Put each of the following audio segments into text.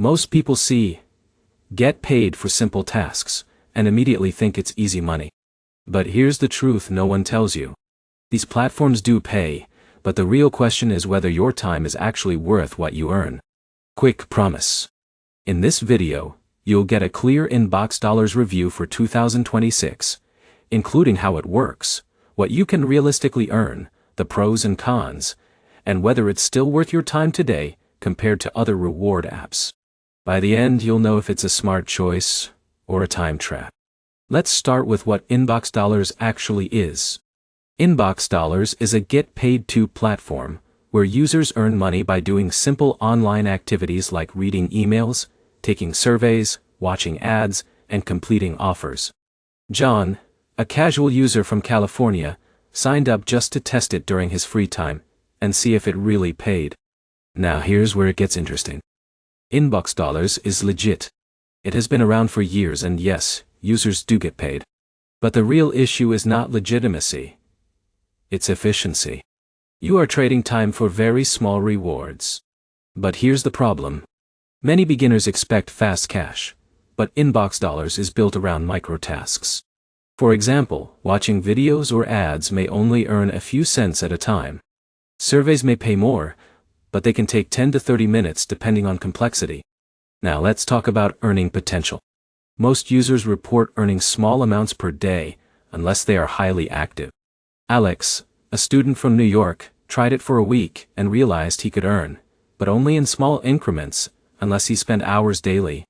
Most people see "get paid for simple tasks" and immediately think it's easy money. But here's the truth no one tells you. These platforms do pay, but the real question is whether your time is actually worth what you earn. Quick promise. In this video, you'll get a clear InboxDollars review for 2026, including how it works, what you can realistically earn, the pros and cons, and whether it's still worth your time today compared to other reward apps. By the end, you'll know if it's a smart choice or a time trap. Let's start with what InboxDollars actually is. InboxDollars is a get-paid-to platform where users earn money by doing simple online activities like reading emails, taking surveys, watching ads, and completing offers. John, a casual user from California, signed up just to test it during his free time and see if it really paid. Now here's where it gets interesting. InboxDollars is legit. It has been around for years and yes, users do get paid. But the real issue is not legitimacy. It's efficiency. You are trading time for very small rewards. But here's the problem. Many beginners expect fast cash, but InboxDollars is built around microtasks. For example, watching videos or ads may only earn a few cents at a time. Surveys may pay more, but they can take 10 to 30 minutes depending on complexity. Now let's talk about earning potential. Most users report earning small amounts per day, unless they are highly active. Alex, a student from New York, tried it for a week and realized he could earn, but only in small increments, unless he spent hours daily.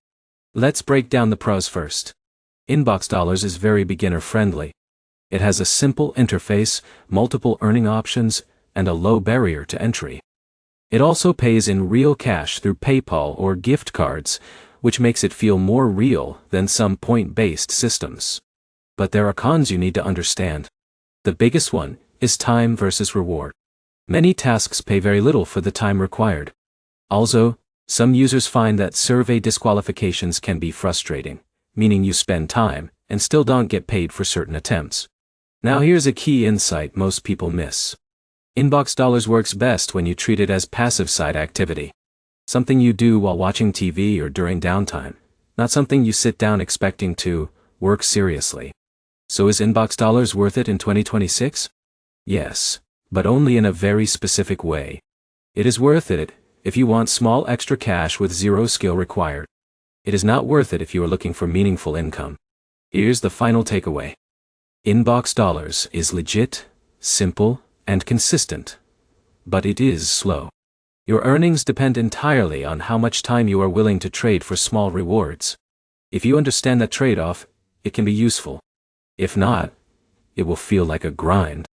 Let's break down the pros first. InboxDollars is very beginner-friendly. It has a simple interface, multiple earning options, and a low barrier to entry. It also pays in real cash through PayPal or gift cards, which makes it feel more real than some point-based systems. But there are cons you need to understand. The biggest one is time versus reward. Many tasks pay very little for the time required. Also, some users find that survey disqualifications can be frustrating, meaning you spend time and still don't get paid for certain attempts. Now here's a key insight most people miss. InboxDollars works best when you treat it as passive side activity. Something you do while watching TV or during downtime, not something you sit down expecting to work seriously. So is InboxDollars worth it in 2026? Yes, but only in a very specific way. It is worth it if you want small extra cash with zero skill required. It is not worth it if you are looking for meaningful income. Here's the final takeaway. InboxDollars is legit, simple, and consistent. But it is slow. Your earnings depend entirely on how much time you are willing to trade for small rewards. If you understand that trade-off, it can be useful. If not, it will feel like a grind.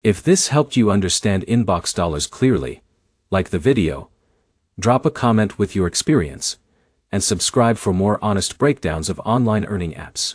If this helped you understand InboxDollars clearly, like the video, drop a comment with your experience, and subscribe for more honest breakdowns of online earning apps.